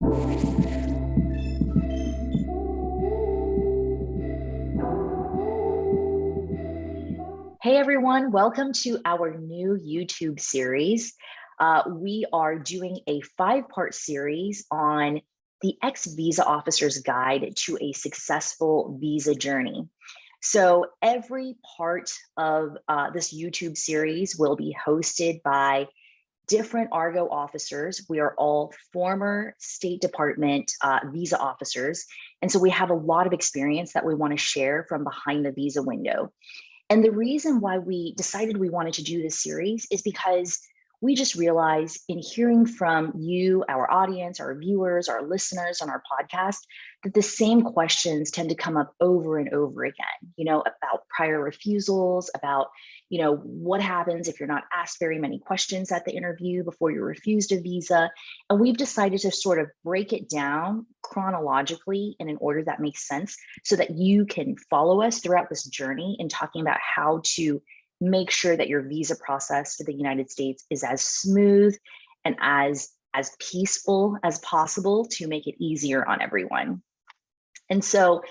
Hey everyone, welcome to our new YouTube series. We are doing a 5-part series on the ex-visa officer's guide to a successful visa journey. So every part of this YouTube series will be hosted by different Argo officers. We are all former State Department visa officers. And so we have a lot of experience that we want to share from behind the visa window. And the reason why we decided we wanted to do this series is because we just realized in hearing from you, our audience, our viewers, our listeners on our podcast, that the same questions tend to come up over and over again, about prior refusals, about, what happens if you're not asked very many questions at the interview before you're refused a visa. And we've decided to sort of break it down chronologically in an order that makes sense so that you can follow us throughout this journey in talking about how to make sure that your visa process to the United States is as smooth and as peaceful as possible to make it easier on everyone. And so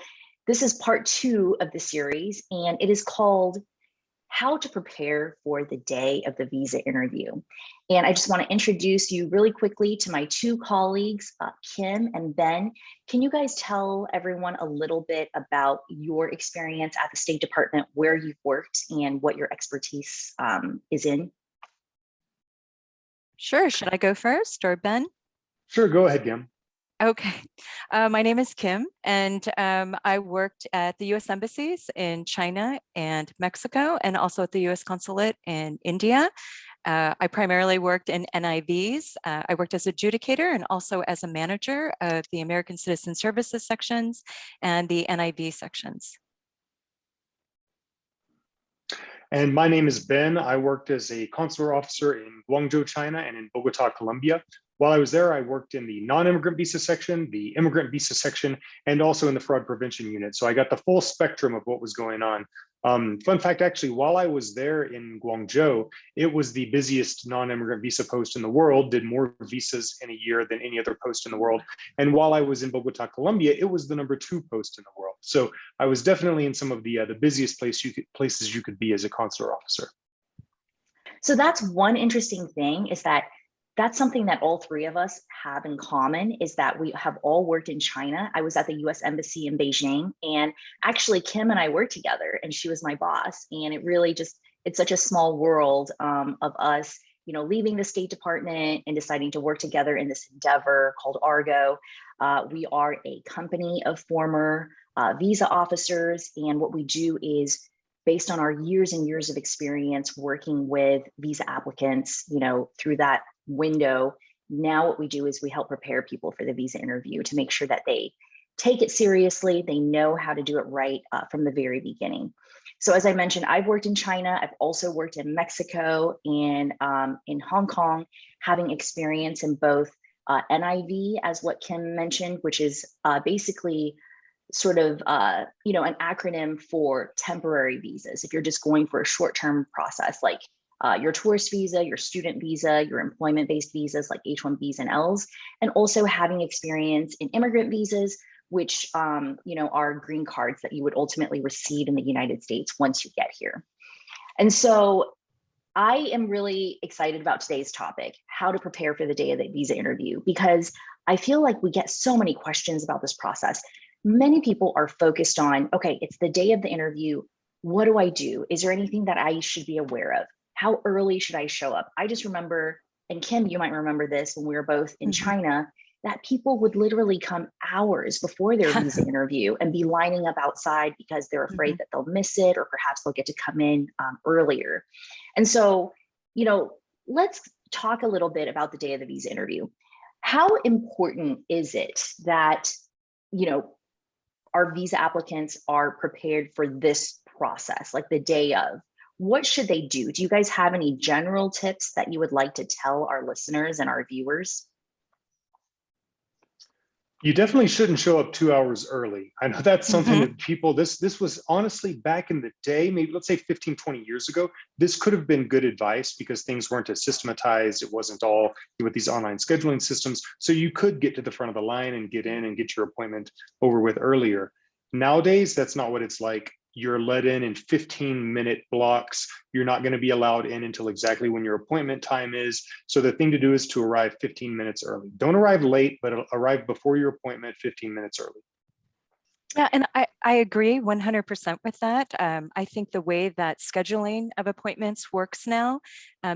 this is part 2 of the series, and it is called How to Prepare for the Day of the Visa Interview. And I just want to introduce you really quickly to my 2 colleagues, Kim and Ben. Can you guys tell everyone a little bit about your experience at the State Department, where you've worked, and what your expertise is in? Sure. Should I go first or Ben? Sure, go ahead, Kim. Okay. My name is Kim, and I worked at the U.S. embassies in China and Mexico, and also at the U.S. consulate in India. I primarily worked in NIVs. I worked as adjudicator and also as a manager of the American Citizen Services sections and the NIV sections. And my name is Ben. I worked as a consular officer in Guangzhou, China, and in Bogota, Colombia. While I was there, I worked in the non-immigrant visa section, the immigrant visa section, and also in the fraud prevention unit. So I got the full spectrum of what was going on. Fun fact, actually, while I was there in Guangzhou, it was the busiest non-immigrant visa post in the world, did more visas in a year than any other post in the world. And while I was in Bogota, Colombia, it was the #2 post in the world. So I was definitely in some of the busiest places you could be as a consular officer. So that's one interesting thing, is that that's something that all 3 of us have in common, is that we have all worked in China. I was at the US Embassy in Beijing, and actually Kim and I worked together, and she was my boss. And it really it's such a small world of us, leaving the State Department and deciding to work together in this endeavor called Argo. We are a company of former visa officers, and what we do is, based on our years and years of experience working with visa applicants, through that window, now what we do is we help prepare people for the visa interview to make sure that they take it seriously, they know how to do it right from the very beginning. So as I mentioned, I've worked in China. I've also worked in Mexico and in Hong Kong, having experience in both NIV, as what Kim mentioned, which is basically sort of, an acronym for temporary visas. If you're just going for a short-term process, like your tourist visa, your student visa, your employment-based visas like H-1Bs and Ls, and also having experience in immigrant visas, which are green cards that you would ultimately receive in the United States once you get here. And so I am really excited about today's topic, how to prepare for the day of the visa interview, because I feel like we get so many questions about this process. Many people are focused on, okay, it's the day of the interview. What do I do? Is there anything that I should be aware of? How early should I show up? I just remember, and Kim, you might remember this when we were both in China, that people would literally come hours before their visa interview and be lining up outside because they're afraid that they'll miss it, or perhaps they'll get to come in earlier. And so, let's talk a little bit about the day of the visa interview. How important is it that, our visa applicants are prepared for this process, like the day of? What should they do? Do you guys have any general tips that you would like to tell our listeners and our viewers? You definitely shouldn't show up 2 hours early. I know that's something Mhm. that people, this was honestly back in the day, maybe let's say 15, 20 years ago, this could have been good advice because things weren't as systematized. It wasn't all with these online scheduling systems. So you could get to the front of the line and get in and get your appointment over with earlier. Nowadays, that's not what it's like. You're let in 15-minute blocks. You're not going to be allowed in until exactly when your appointment time is. So the thing to do is to arrive 15 minutes early. Don't arrive late, but arrive before your appointment 15 minutes early. Yeah, and I agree 100% with that. I think the way that scheduling of appointments works now,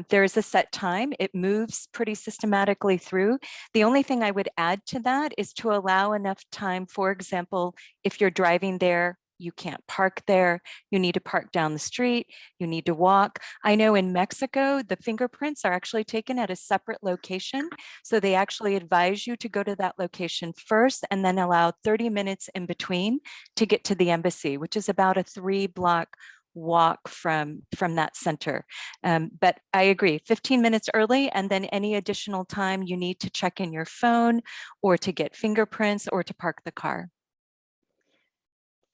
there is a set time. It moves pretty systematically through. The only thing I would add to that is to allow enough time. For example, if you're driving there, you can't park there. You need to park down the street. You need to walk. I know in Mexico, the fingerprints are actually taken at a separate location. So they actually advise you to go to that location first and then allow 30 minutes in between to get to the embassy, which is about a 3-block walk from that center. But I agree, 15 minutes early, and then any additional time you need to check in your phone or to get fingerprints or to park the car.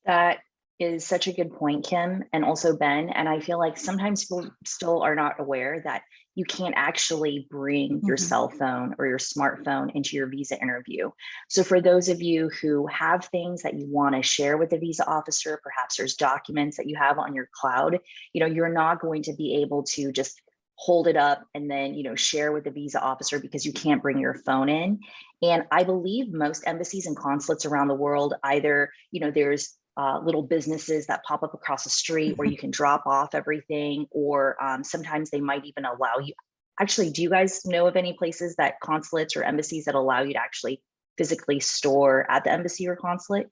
That is such a good point, Kim, and also Ben. And I feel like sometimes people still are not aware that you can't actually bring your Mhm. cell phone or your smartphone into your visa interview. So for those of you who have things that you want to share with the visa officer, perhaps there's documents that you have on your cloud, you're not going to be able to just hold it up and then, share with the visa officer because you can't bring your phone in. And I believe most embassies and consulates around the world, either, there's little businesses that pop up across the street where you can drop off everything, or sometimes they might even allow you. Actually, do you guys know of any places that consulates or embassies that allow you to actually physically store at the embassy or consulate?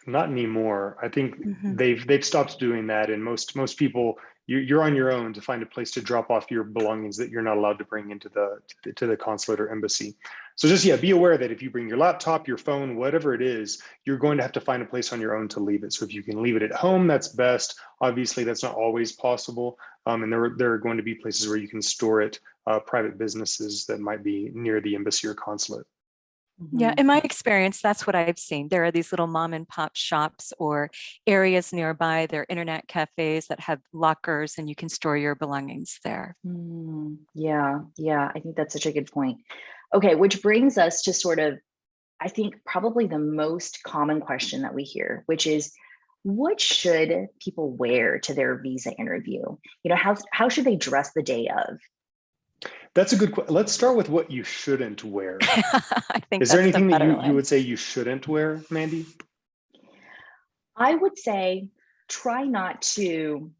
Not anymore. I think Mhm. they've stopped doing that, and most people, you're on your own to find a place to drop off your belongings that you're not allowed to bring into the consulate or embassy. So just, yeah, be aware that if you bring your laptop, your phone, whatever it is, you're going to have to find a place on your own to leave it. So if you can leave it at home, that's best. Obviously, that's not always possible, and there are going to be places where you can store it, private businesses that might be near the embassy or consulate. Yeah, Mhm. in my experience, that's what I've seen. There are these little mom and pop shops or areas nearby. There are internet cafes that have lockers and you can store your belongings there. Yeah, yeah, I think that's such a good point. Okay, which brings us to sort of, I think, probably the most common question that we hear, which is, what should people wear to their visa interview? How should they dress the day of? That's a good question. Let's start with what you shouldn't wear. I think Is there that's the anything that better you one. would say you shouldn't wear, Mandy? I would say try not to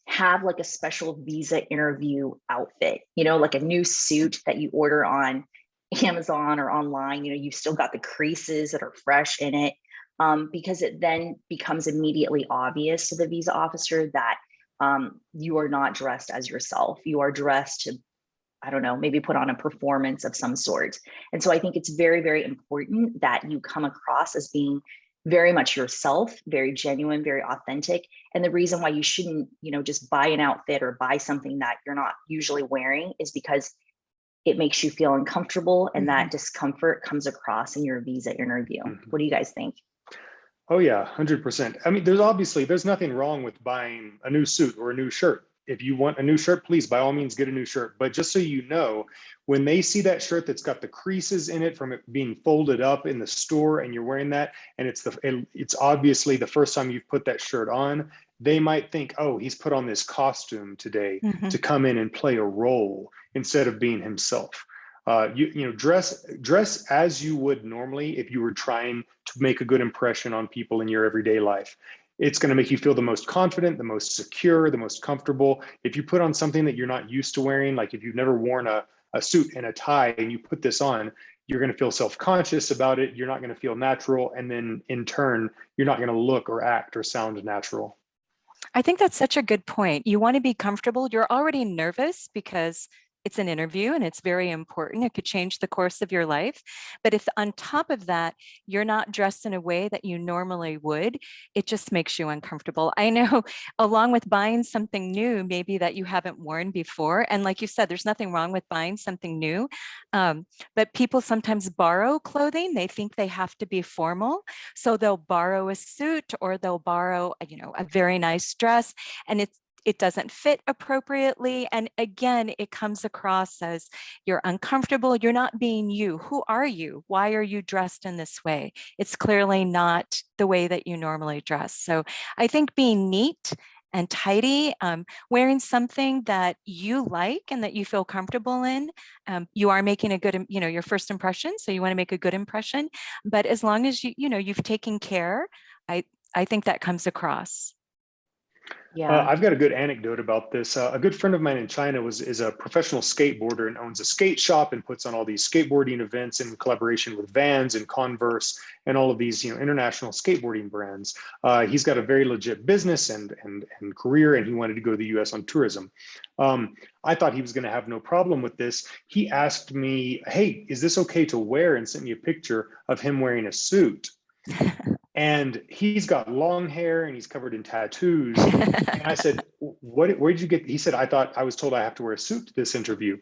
have like a special visa interview outfit, like a new suit that you order on Amazon or online. You've still got the creases that are fresh in it, because it then becomes immediately obvious to the visa officer that you are not dressed as yourself. You are dressed to, I don't know, maybe put on a performance of some sort. And so I think it's very, very important that you come across as being very much yourself, very genuine, very authentic. And the reason why you shouldn't, just buy an outfit or buy something that you're not usually wearing is because it makes you feel uncomfortable, and Mhm. that discomfort comes across in your visa interview. Mhm. What do you guys think? Oh yeah, 100%. I mean, there's nothing wrong with buying a new suit or a new shirt. If you want a new shirt, please, by all means, get a new shirt. But just so you know, when they see that shirt that's got the creases in it from it being folded up in the store, and you're wearing that, and it's obviously the first time you've put that shirt on, they might think, oh, he's put on this costume today Mhm. to come in and play a role instead of being himself. Dress as you would normally if you were trying to make a good impression on people in your everyday life. It's going to make you feel the most confident, the most secure, the most comfortable. If you put on something that you're not used to wearing, like if you've never worn a suit and a tie and you put this on, you're going to feel self-conscious about it. You're not going to feel natural. And then in turn, you're not going to look or act or sound natural. I think that's such a good point. You want to be comfortable. You're already nervous because it's an interview and it's very important. It could change the course of your life. But if on top of that, you're not dressed in a way that you normally would, it just makes you uncomfortable. I know, along with buying something new, maybe that you haven't worn before. And like you said, there's nothing wrong with buying something new. But people sometimes borrow clothing. They think they have to be formal. So they'll borrow a suit or they'll borrow, a very nice dress. And it doesn't fit appropriately. And again, it comes across as you're uncomfortable. You're not being you. Who are you? Why are you dressed in this way? It's clearly not the way that you normally dress. So I think being neat and tidy, wearing something that you like and that you feel comfortable in, you are making a good, your first impression. So you want to make a good impression. But as long as you've taken care, I think that comes across. Yeah. I've got a good anecdote about this. A good friend of mine in China is a professional skateboarder and owns a skate shop and puts on all these skateboarding events in collaboration with Vans and Converse and all of these international skateboarding brands. He's got a very legit business and career, and he wanted to go to the U.S. on tourism. I thought he was going to have no problem with this. He asked me, "Hey, is this okay to wear?" and sent me a picture of him wearing a suit. And he's got long hair and he's covered in tattoos. And I said, where did you get? He said, I was told I have to wear a suit to this interview.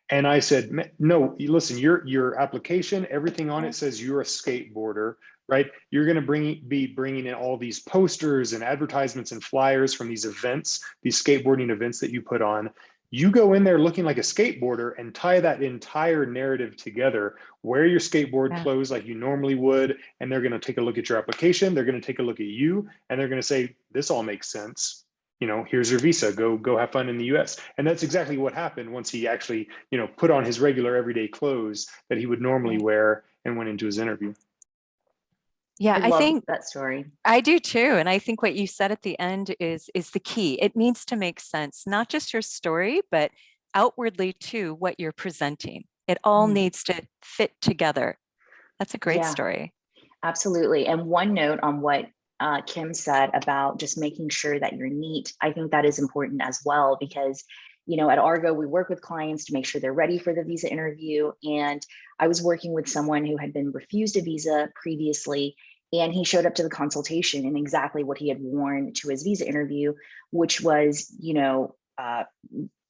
And I said, no, listen, your application, everything on it says you're a skateboarder, right? You're going to be bringing in all these posters and advertisements and flyers from these events, these skateboarding events that you put on. You go in there looking like a skateboarder and tie that entire narrative together, wear your skateboard clothes like you normally would, and they're going to take a look at your application. They're going to take a look at you, and they're going to say, this all makes sense. Here's your visa, go have fun in the US. And that's exactly what happened once he actually, put on his regular everyday clothes that he would normally wear and went into his interview. Yeah, I think that story. I do too. And I think what you said at the end is the key. It needs to make sense, not just your story, but outwardly too, what you're presenting. It all needs to fit together. That's a great story. Absolutely. And one note on what Kim said about just making sure that you're neat. I think that is important as well, because at Argo, we work with clients to make sure they're ready for the visa interview. And I was working with someone who had been refused a visa previously, and he showed up to the consultation in exactly what he had worn to his visa interview, which was,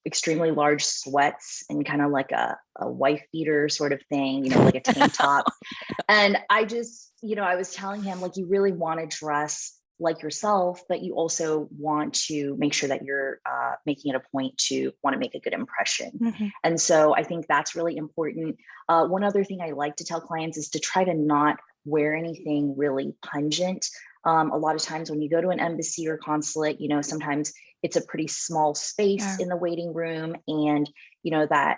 extremely large sweats and kind of like a wife beater sort of thing, like a tank top. And I just, I was telling him, like, you really want to dress like yourself, but you also want to make sure that you're making it a point to want to make a good impression. And so I think that's really important. One other thing I like to tell clients is to try to not wear anything really pungent. A lot of times when you go to an embassy or consulate, sometimes it's a pretty small space in the waiting room, and that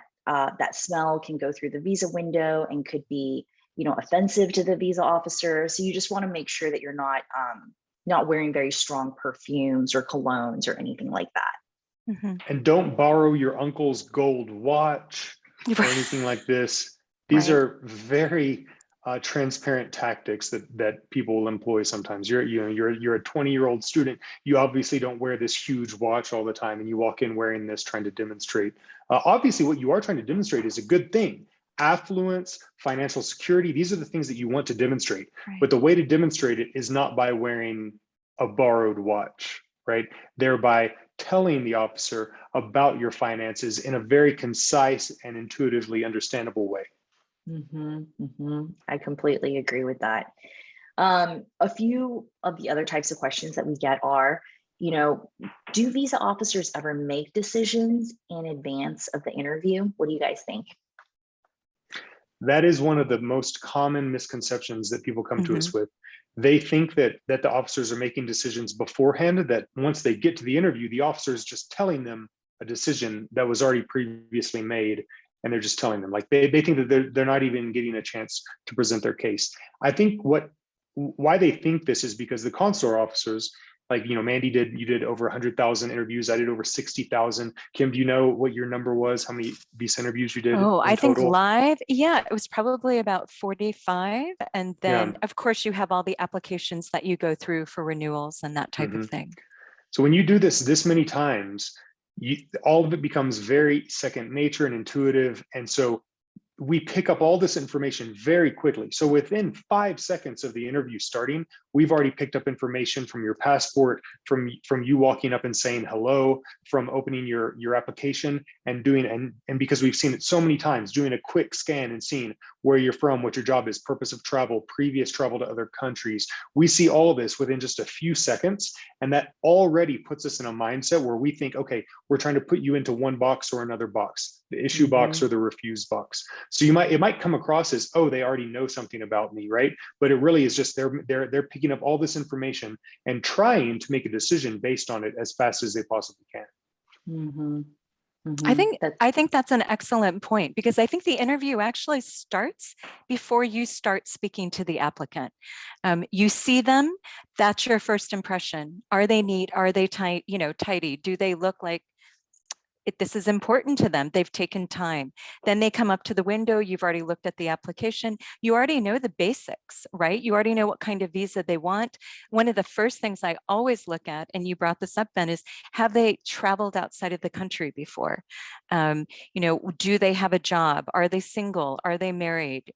smell can go through the visa window and could be offensive to the visa officer. So you just want to make sure that you're not wearing very strong perfumes or colognes or anything like that. And don't borrow your uncle's gold watch or anything like this. These are very transparent tactics that people will employ sometimes. You're a 20-year-old student. You obviously don't wear this huge watch all the time, and you walk in wearing this, trying to demonstrate. Obviously, what you are trying to demonstrate is a good thing. Affluence, financial security, these are the things that you want to demonstrate. But the way to demonstrate it is not by wearing a borrowed watch, right? Thereby telling the officer about your finances in a very concise and intuitively understandable way. I completely agree with that. A few of the other types of questions that we get are, do visa officers ever make decisions in advance of the interview? What do you guys think? That is one of the most common misconceptions that people come to us with. They think that the officers are making decisions beforehand, that once they get to the interview, the officer is just telling them a decision that was already previously made, and they're just telling them. Like they think that they're not even getting a chance to present their case. I think why they think this is because the consular officers, like, Mandy you did over 100,000 interviews. I did over 60,000. Kim, do you know what your number was? How many visa interviews you did? Oh, I think live. Yeah, it was probably about 45. And then of course you have all the applications that you go through for renewals and that type of thing. So when you do this many times, all of it becomes very second nature and intuitive. And so we pick up all this information very quickly. So within 5 seconds of the interview starting, we've already picked up information from your passport, from you walking up and saying hello, from opening your application and doing, and because we've seen it so many times, doing a quick scan and seeing where you're from, what your job is, purpose of travel, previous travel to other countries. We see all of this within just a few seconds. And that already puts us in a mindset where we think, okay, we're trying to put you into one box or another box, the issue box or the refuse box. So it might come across as, oh, they already know something about me, right? But it really is just they're picking up all this information and trying to make a decision based on it as fast as they possibly can. Mm-hmm. Mm-hmm. I think that's an excellent point, because I think the interview actually starts before you start speaking to the applicant. You see them, that's your first impression. Are they neat? Are they tight? Tidy? Do they look like this is important to them? They've taken time. Then they come up to the window. You've already looked at the application. You already know the basics, right? You already know what kind of visa they want. One of the first things I always look at, and you brought this up, Ben, is have they traveled outside of the country before? Do they have a job? Are they single? Are they married?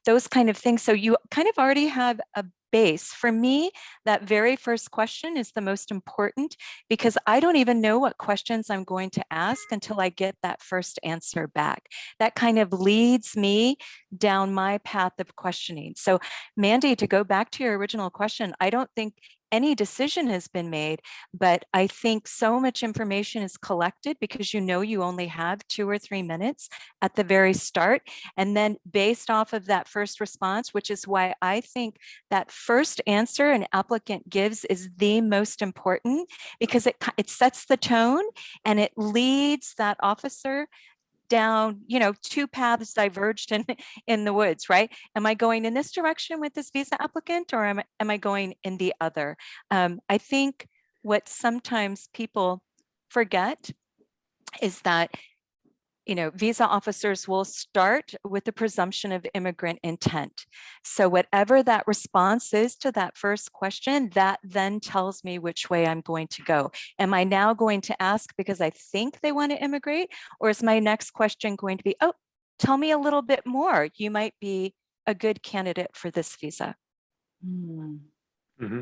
Those kind of things. So you kind of already have a base. For me, that very first question is the most important, because I don't even know what questions I'm going to ask until I get that first answer back. That kind of leads me down my path of questioning. So, Mandy, to go back to your original question, I don't think any decision has been made, but I think so much information is collected because you only have 2 or 3 minutes at the very start. And then based off of that first response, which is why I think that first answer an applicant gives is the most important, because it sets the tone and it leads that officer down, 2 paths diverged in the woods, right? Am I going in this direction with this visa applicant, or am I going in the other? I think what sometimes people forget is that visa officers will start with the presumption of immigrant intent. So whatever that response is to that first question, that then tells me which way I'm going to go. Am I now going to ask because I think they want to immigrate? Or is my next question going to be, oh, tell me a little bit more. You might be a good candidate for this visa. Mm-hmm.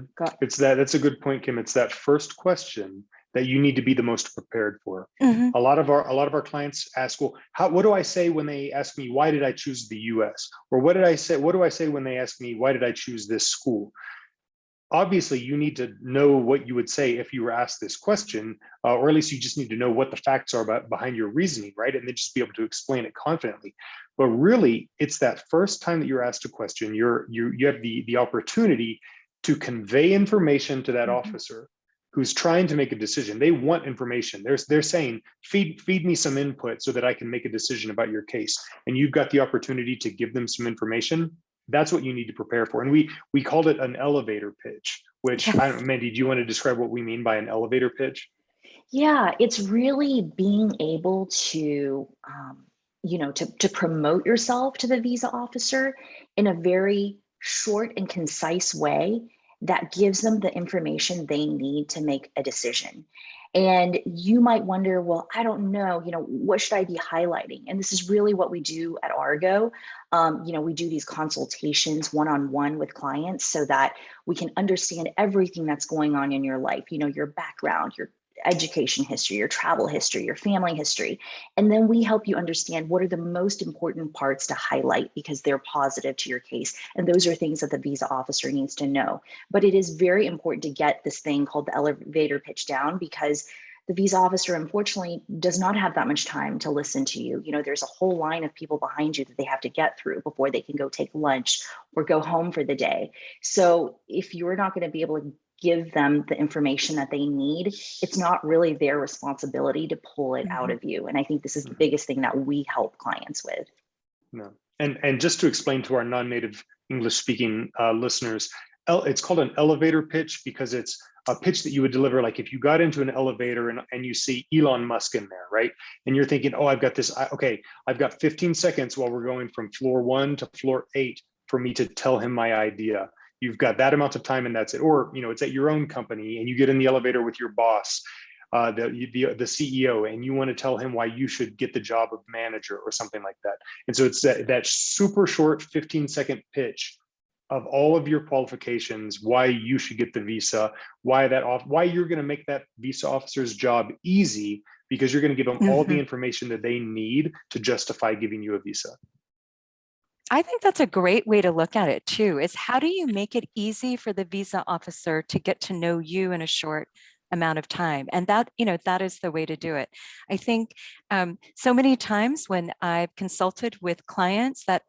That's a good point, Kim. It's that first question that you need to be the most prepared for. Mm-hmm. A lot of our clients ask, well, what do I say when they ask me, why did I choose the US? Or what do I say when they ask me, why did I choose this school? Obviously, you need to know what you would say if you were asked this question, or at least you just need to know what the facts are behind your reasoning, right? And then just be able to explain it confidently. But really, it's that first time that you're asked a question, you have the opportunity to convey information to that officer who's trying to make a decision. They want information. They're saying, feed me some input so that I can make a decision about your case. And you've got the opportunity to give them some information. That's what you need to prepare for. And we called it an elevator pitch, which, yes. I don't know, Mandy, do you want to describe what we mean by an elevator pitch? Yeah, it's really being able to, to promote yourself to the visa officer in a very short and concise way that gives them the information they need to make a decision. And you might wonder, well, I don't know, what should I be highlighting? And this is really what we do at Argo. We do these consultations one-on-one with clients so that we can understand everything that's going on in your life, your background, your education history, your travel history, your family history. And then we help you understand what are the most important parts to highlight because they're positive to your case. And those are things that the visa officer needs to know. But it is very important to get this thing called the elevator pitch down, because the visa officer, unfortunately, does not have that much time to listen to you. There's a whole line of people behind you that they have to get through before they can go take lunch or go home for the day. So if you're not going to be able to give them the information that they need, it's not really their responsibility to pull it out of you. And I think this is the biggest thing that we help clients with. No. And just to explain to our non-native English speaking listeners, it's called an elevator pitch because it's a pitch that you would deliver. Like if you got into an elevator and you see Elon Musk in there, right? And you're thinking, oh, I've got this, I've got 15 seconds while we're going from floor 1 to floor 8 for me to tell him my idea. You've got that amount of time and that's it. Or, it's at your own company and you get in the elevator with your boss. the CEO, and you want to tell him why you should get the job of manager or something like that. And so it's that super short 15-second pitch of all of your qualifications, why you should get the visa, why you're going to make that visa officer's job easy, because you're going to give them all the information that they need to justify giving you a visa. I think that's a great way to look at it too, is how do you make it easy for the visa officer to get to know you in a short amount of time? And that, that is the way to do it. I think so many times when I've consulted with clients that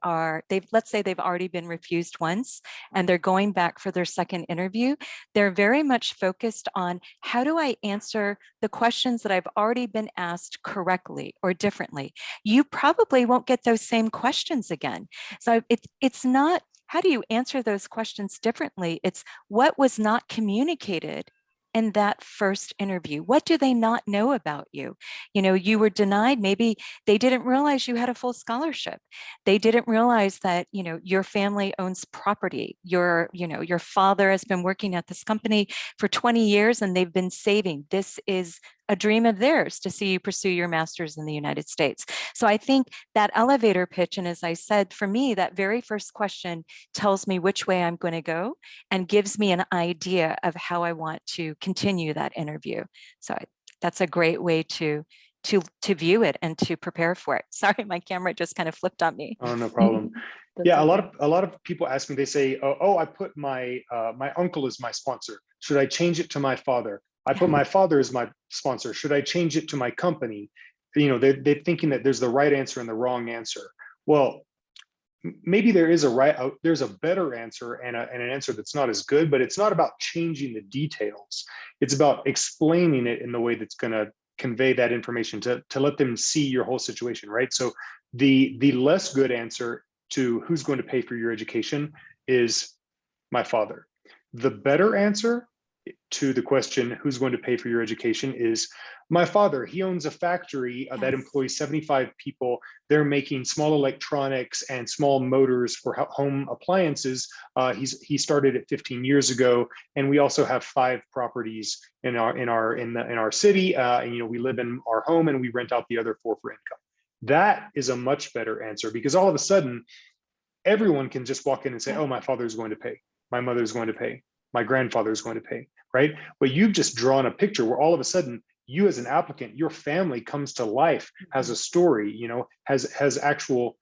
let's say they've already been refused once and they're going back for their second interview, they're very much focused on how do I answer the questions that I've already been asked correctly or differently. You probably won't get those same questions again. So it's not, how do you answer those questions differently? It's what was not communicated in that first interview. What do they not know about you? You were denied, maybe they didn't realize you had a full scholarship. They didn't realize that, your family owns property. Your father has been working at this company for 20 years and they've been saving. This is a dream of theirs to see you pursue your master's in the United States. So I think that elevator pitch, and as I said, for me, that very first question tells me which way I'm going to go and gives me an idea of how I want to continue that interview. So that's a great way to view it and to prepare for it. Sorry, my camera just kind of flipped on me. Oh, no problem. Yeah, okay. A lot of people ask me, they say, oh, I put my uncle as my sponsor. Should I change it to my father? I put my father as my sponsor. Should I change it to my company? They're thinking that there's the right answer and the wrong answer. Well, maybe there's a better answer and an answer that's not as good, but it's not about changing the details. It's about explaining it in the way that's going to convey that information to let them see your whole situation, right? So the less good answer to who's going to pay for your education is my father. The better answer to the question, who's going to pay for your education, is my father. He owns a factory that employs 75 people. They're making small electronics and small motors for home appliances. He started it 15 years ago, and we also have 5 properties in our city. And we live in our home, and we rent out the other 4 for income. That is a much better answer, because all of a sudden, everyone can just walk in and say, "Oh, my father is going to pay. My mother is going to pay. My grandfather is going to pay," right? But you've just drawn a picture where all of a sudden you as an applicant, your family comes to life, has a story, has actual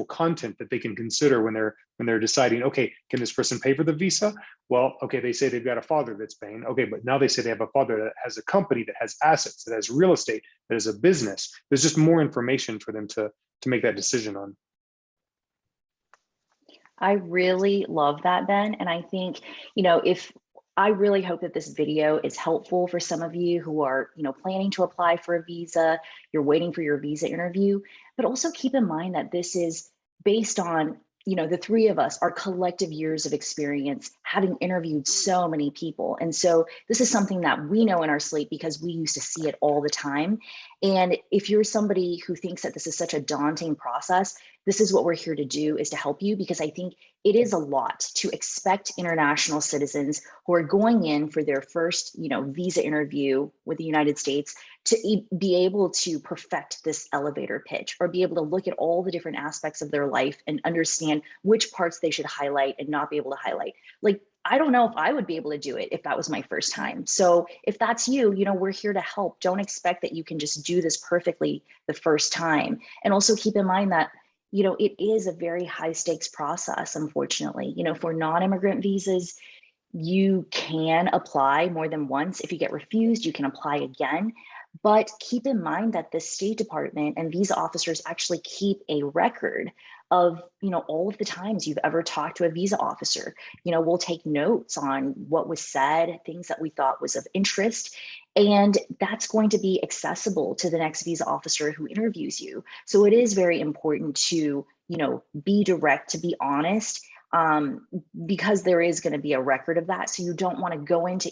content that they can consider when they're deciding, okay, can this person pay for the visa? Well, okay, they say they've got a father that's paying. Okay, but now they say they have a father that has a company, that has assets, that has real estate, that has a business. There's just more information for them to make that decision on. I really love that, Ben. And I think, I really hope that this video is helpful for some of you who are, planning to apply for a visa, you're waiting for your visa interview, but also keep in mind that this is based on, the 3 of us, our collective years of experience, having interviewed so many people. And so this is something that we know in our sleep because we used to see it all the time. And if you're somebody who thinks that this is such a daunting process, this is what we're here to do, is to help you, because I think it is a lot to expect international citizens who are going in for their first, visa interview with the United States to be able to perfect this elevator pitch, or be able to look at all the different aspects of their life and understand which parts they should highlight and not be able to highlight. Like, I don't know if I would be able to do it if that was my first time. So if that's you, we're here to help. Don't expect that you can just do this perfectly the first time. And also keep in mind that it is a very high stakes process, unfortunately. For non-immigrant visas, you can apply more than once. If you get refused, you can apply again. But keep in mind that the State Department and visa officers actually keep a record of, all of the times you've ever talked to a visa officer. We'll take notes on what was said, things that we thought was of interest, and that's going to be accessible to the next visa officer who interviews you. So it is very important to, be direct, to be honest, because there is going to be a record of that. So you don't want to go into,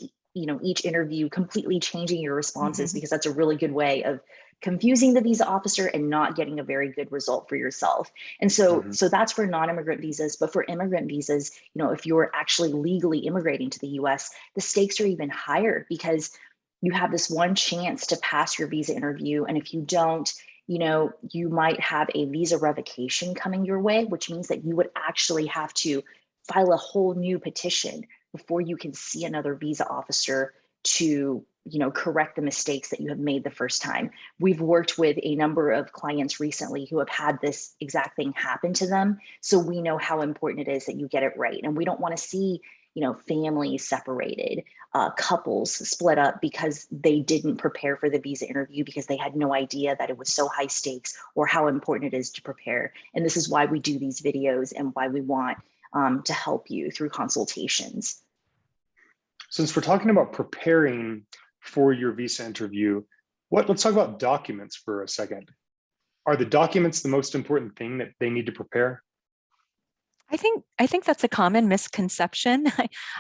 each interview completely changing your responses, because that's a really good way of confusing the visa officer and not getting a very good result for yourself. And so, so that's for non-immigrant visas. But for immigrant visas, if you're actually legally immigrating to the US, the stakes are even higher, because you have this one chance to pass your visa interview. And if you don't, you might have a visa revocation coming your way, which means that you would actually have to file a whole new petition before you can see another visa officer to correct the mistakes that you have made the first time. We've worked with a number of clients recently who have had this exact thing happen to them. So we know how important it is that you get it right. And we don't want to see, families separated, couples split up because they didn't prepare for the visa interview because they had no idea that it was so high stakes or how important it is to prepare. And this is why we do these videos and why we want to help you through consultations. Since we're talking about preparing for your visa interview, let's talk about documents for a second. Are the documents the most important thing that they need to prepare? I think that's a common misconception.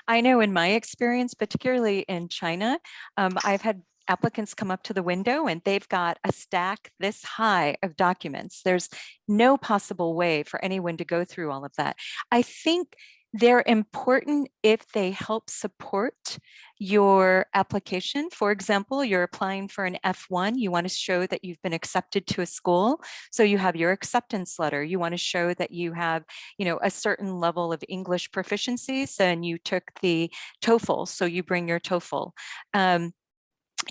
I know in my experience, particularly in China, I've had applicants come up to the window and they've got a stack this high of documents. There's no possible way for anyone to go through all of that. I think they're important if they help support your application. For example, you're applying for an F1. You want to show that you've been accepted to a school. So you have your acceptance letter. You want to show that you have, a certain level of English proficiency. So, and you took the TOEFL. So you bring your TOEFL.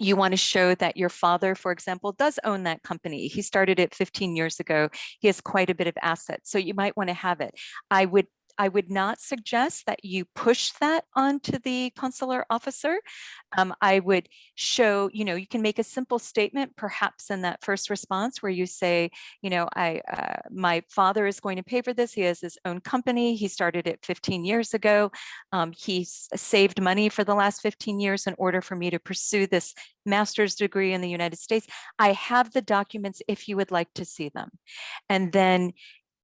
You want to show that your father, for example, does own that company. He started it 15 years ago. He has quite a bit of assets. So you might want to have it. I would not suggest that you push that onto the consular officer. I would show, you can make a simple statement, perhaps in that first response where you say, my father is going to pay for this. He has his own company. He started it 15 years ago. He's saved money for the last 15 years in order for me to pursue this master's degree in the United States. I have the documents if you would like to see them. And then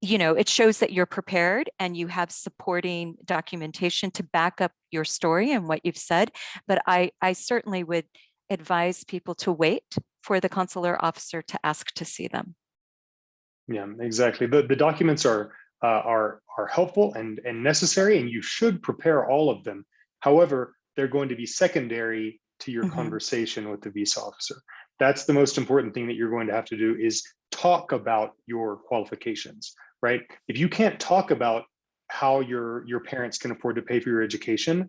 it shows that you're prepared and you have supporting documentation to back up your story and what you've said. But I certainly would advise people to wait for the consular officer to ask to see them. Yeah, exactly. The documents are helpful and necessary, and you should prepare all of them. However, they're going to be secondary to your conversation with the visa officer. That's the most important thing that you're going to have to do, is talk about your qualifications, right? If you can't talk about how your parents can afford to pay for your education,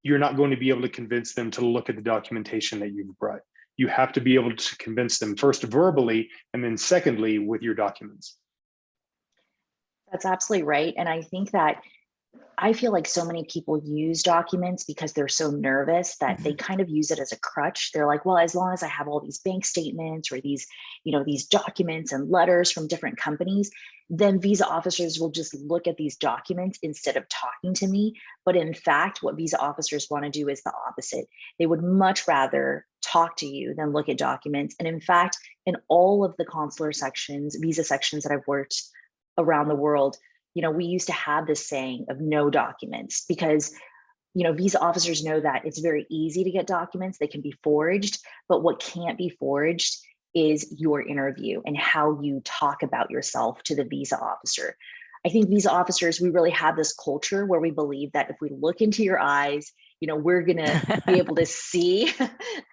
you're not going to be able to convince them to look at the documentation that you've brought. You have to be able to convince them first verbally, and then secondly with your documents. That's absolutely right. And I think that I feel like so many people use documents because they're so nervous that they kind of use it as a crutch. They're like, well, as long as I have all these bank statements or these documents and letters from different companies, then visa officers will just look at these documents instead of talking to me. But in fact, what visa officers want to do is the opposite. They would much rather talk to you than look at documents. And in fact, in all of the consular sections, visa sections that I've worked around the world, we used to have this saying of no documents because, visa officers know that it's very easy to get documents. They can be forged, but what can't be forged is your interview and how you talk about yourself to the visa officer. I think visa officers, we really have this culture where we believe that if we look into your eyes, we're going to be able to see,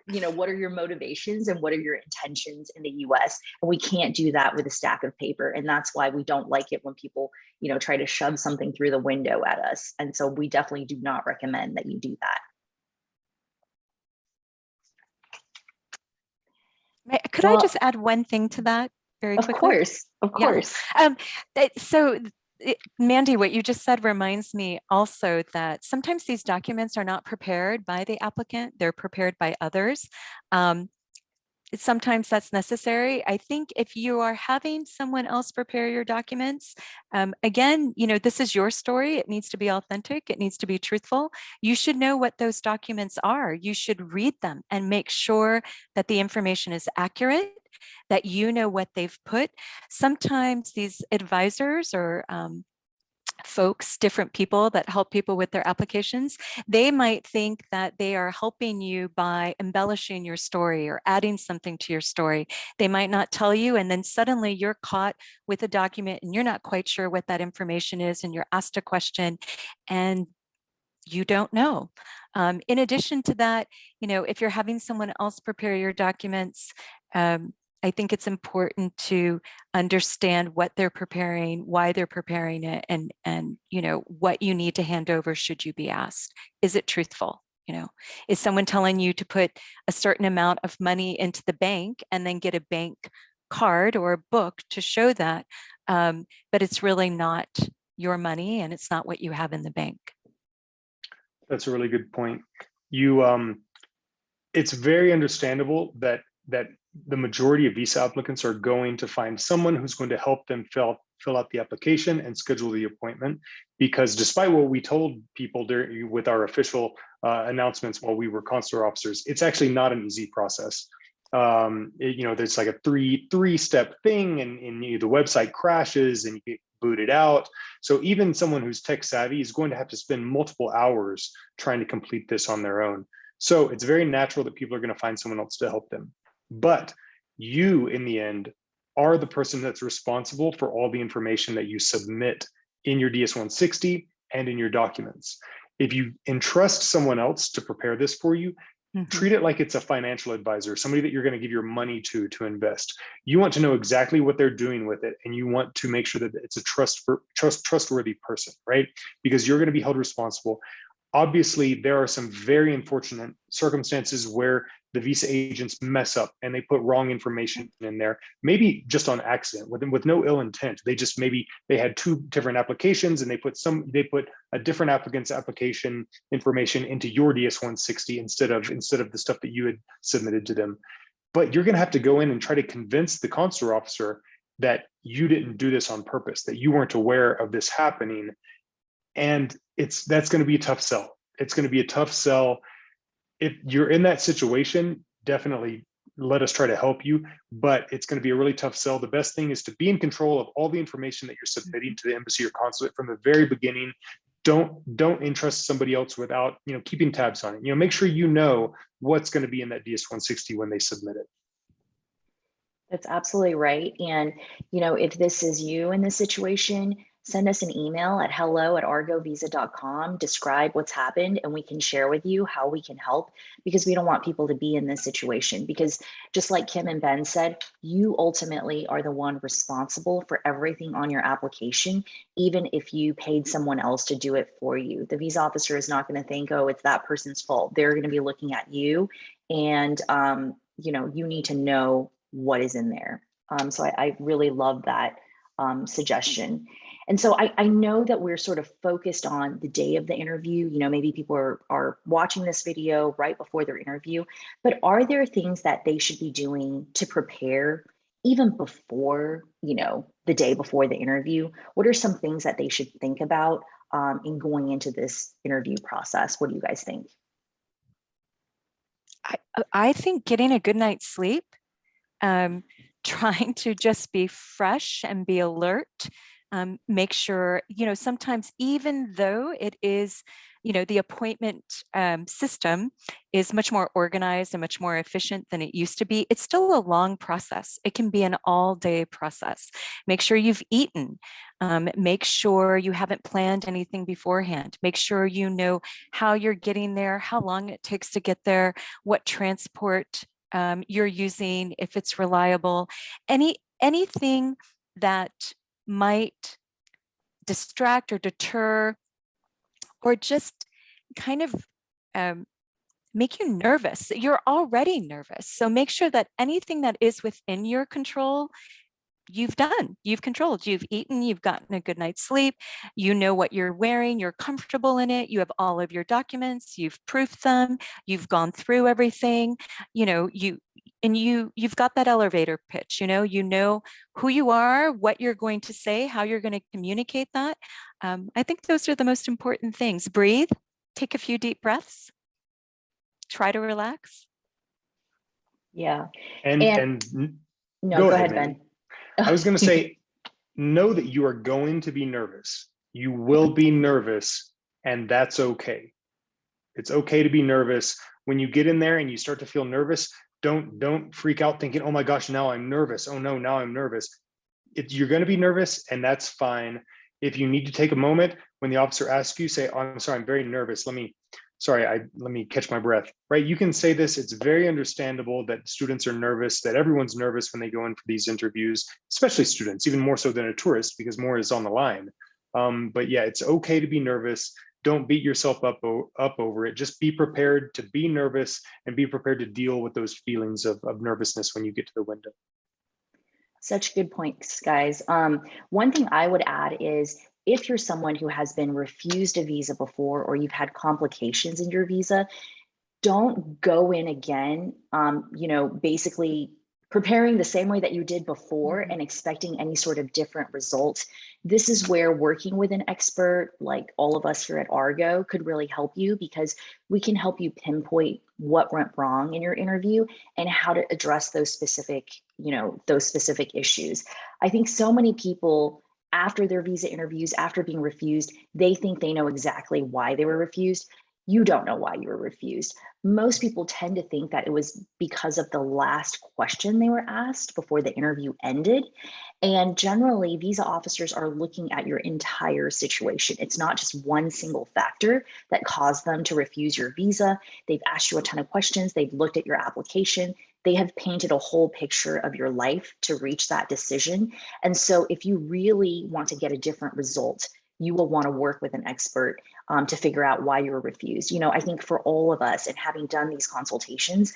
what are your motivations and what are your intentions in the US. And we can't do that with a stack of paper. And that's why we don't like it when people, try to shove something through the window at us. And so we definitely do not recommend that you do that. Could I just add one thing to that very quickly? Of course. So Mandy, what you just said reminds me also that sometimes these documents are not prepared by the applicant, they're prepared by others. Sometimes that's necessary. I think if you are having someone else prepare your documents, again, this is your story. It needs to be authentic. It needs to be truthful. You should know what those documents are. You should read them and make sure that the information is accurate, that you know what they've put. Sometimes these advisors or folks, different people that help people with their applications, they might think that they are helping you by embellishing your story or adding something to your story. They might not tell you, and then suddenly you're caught with a document and you're not quite sure what that information is, and you're asked a question, and you don't know. In addition to that, if you're having someone else prepare your documents, I think it's important to understand what they're preparing, why they're preparing it, and what you need to hand over should you be asked. Is it truthful? Is someone telling you to put a certain amount of money into the bank and then get a bank card or a book to show that, but it's really not your money and it's not what you have in the bank? That's a really good point. It's very understandable that the majority of visa applicants are going to find someone who's going to help them fill out the application and schedule the appointment, because despite what we told people with our official announcements while we were consular officers, it's actually not an easy process. There's like a three-step thing, and the website crashes and you get booted out. So even someone who's tech savvy is going to have to spend multiple hours trying to complete this on their own. So it's very natural that people are going to find someone else to help them. But you, in the end, are the person that's responsible for all the information that you submit in your DS-160 and in your documents. If you entrust someone else to prepare this for you, treat it like it's a financial advisor, somebody that you're going to give your money to invest. You want to know exactly what they're doing with it, and you want to make sure that it's a trustworthy person, right? Because you're going to be held responsible. Obviously, there are some very unfortunate circumstances where the visa agents mess up and they put wrong information in there, maybe just on accident, with no ill intent. They had two different applications and they put a different applicant's application information into your DS-160 instead of the stuff that you had submitted to them. But you're going to have to go in and try to convince the consular officer that you didn't do this on purpose, that you weren't aware of this happening. And that's going to be a tough sell. It's going to be a tough sell. If you're in that situation, definitely let us try to help you, but it's going to be a really tough sell. The best thing is to be in control of all the information that you're submitting to the embassy or consulate from the very beginning. Don't entrust somebody else without keeping tabs on it. Make sure you know what's going to be in that DS-160 when they submit it. That's absolutely right. And if this is you in this situation, send us an email at hello@argovisa.com, describe what's happened, and we can share with you how we can help, because we don't want people to be in this situation. Because just like Kim and Ben said, you ultimately are the one responsible for everything on your application, even if you paid someone else to do it for you. The visa officer is not going to think, oh, it's that person's fault. They're going to be looking at you, and you need to know what is in there. So I really love that suggestion. And so I know that we're sort of focused on the day of the interview. Maybe people are watching this video right before their interview, but are there things that they should be doing to prepare even before, the day before the interview? What are some things that they should think about in going into this interview process? What do you guys think? I think getting a good night's sleep, trying to just be fresh and be alert. Make sure, sometimes even though it is, the appointment system is much more organized and much more efficient than it used to be, it's still a long process. It can be an all-day process. Make sure you've eaten. Make sure you haven't planned anything beforehand. Make sure you know how you're getting there, how long it takes to get there, what transport you're using, if it's reliable, anything that might distract or deter or just kind of make you nervous. You're already nervous. So make sure that anything that is within your control, you've done, you've controlled, you've eaten, you've gotten a good night's sleep, you know what you're wearing, you're comfortable in it, you have all of your documents, you've proofed them, you've gone through everything, you've got that elevator pitch, you know who you are, what you're going to say, how you're going to communicate that. I think those are the most important things. Breathe, take a few deep breaths, try to relax. Yeah. And no, go ahead, Ben. I was going to say, know that you are going to be nervous. You will be nervous, and that's okay. It's okay to be nervous. When you get in there and you start to feel nervous, don't freak out thinking, oh my gosh, now I'm nervous. Oh no, now I'm nervous. You're going to be nervous, and that's fine. If you need to take a moment, when the officer asks you, say, oh, I'm sorry, I'm very nervous. Let me catch my breath, right? You can say this. It's very understandable that students are nervous, that everyone's nervous when they go in for these interviews, especially students, even more so than a tourist, because more is on the line. But yeah, it's okay to be nervous. Don't beat yourself up over it. Just be prepared to be nervous and be prepared to deal with those feelings of nervousness when you get to the window. Such good points, guys. One thing I would add is if you're someone who has been refused a visa before, or you've had complications in your visa, don't go in again, basically preparing the same way that you did before and expecting any sort of different result. This is where working with an expert like all of us here at Argo could really help you, because we can help you pinpoint what went wrong in your interview and how to address those specific issues. I think so many people, after their visa interviews, after being refused, they think they know exactly why they were refused. You don't know why you were refused. Most people tend to think that it was because of the last question they were asked before the interview ended. And generally, visa officers are looking at your entire situation. It's not just one single factor that caused them to refuse your visa. They've asked you a ton of questions. They've looked at your application. They have painted a whole picture of your life to reach that decision. And so if you really want to get a different result, you will want to work with an expert to figure out why you were refused. I think for all of us, and having done these consultations,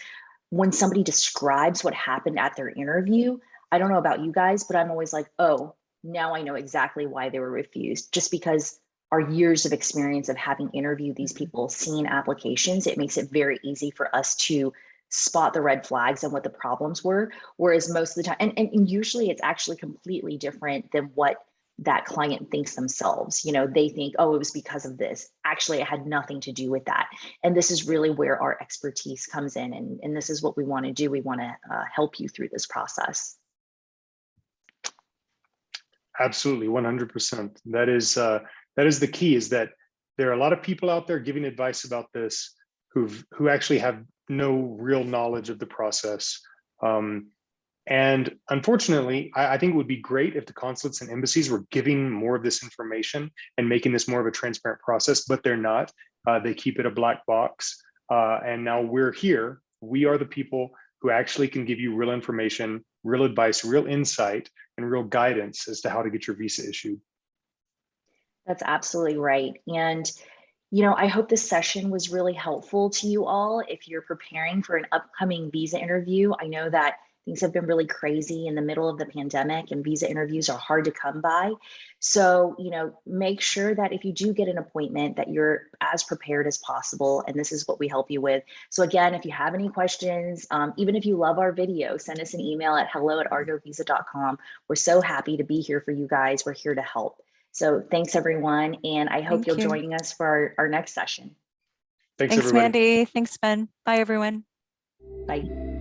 when somebody describes what happened at their interview, I don't know about you guys, but I'm always like, oh, now I know exactly why they were refused. Just because our years of experience of having interviewed these people, seen applications, it makes it very easy for us to spot the red flags and what the problems were. Whereas most of the time, and usually it's actually completely different than what that client thinks themselves. They think, oh, it was because of this. Actually, it had nothing to do with that. And this is really where our expertise comes in. And this is what we want to do. We want to help you through this process. Absolutely, 100%. That is the key, is that there are a lot of people out there giving advice about this who actually have no real knowledge of the process. And unfortunately, I think it would be great if the consulates and embassies were giving more of this information and making this more of a transparent process, but they're not. They keep it a black box. And now we're here. We are the people who actually can give you real information, real advice, real insight, and real guidance as to how to get your visa issued. That's absolutely right. And I hope this session was really helpful to you all. If you're preparing for an upcoming visa interview, I know that things have been really crazy in the middle of the pandemic, and visa interviews are hard to come by. So, make sure that if you do get an appointment, that you're as prepared as possible. And this is what we help you with. So again, if you have any questions, even if you love our video, send us an email at hello@argovisa.com. We're so happy to be here for you guys. We're here to help. So thanks, everyone. And I hope you'll join us for our next session. Thanks, Thanks, everybody. Mandy. Thanks, Ben. Bye, everyone. Bye.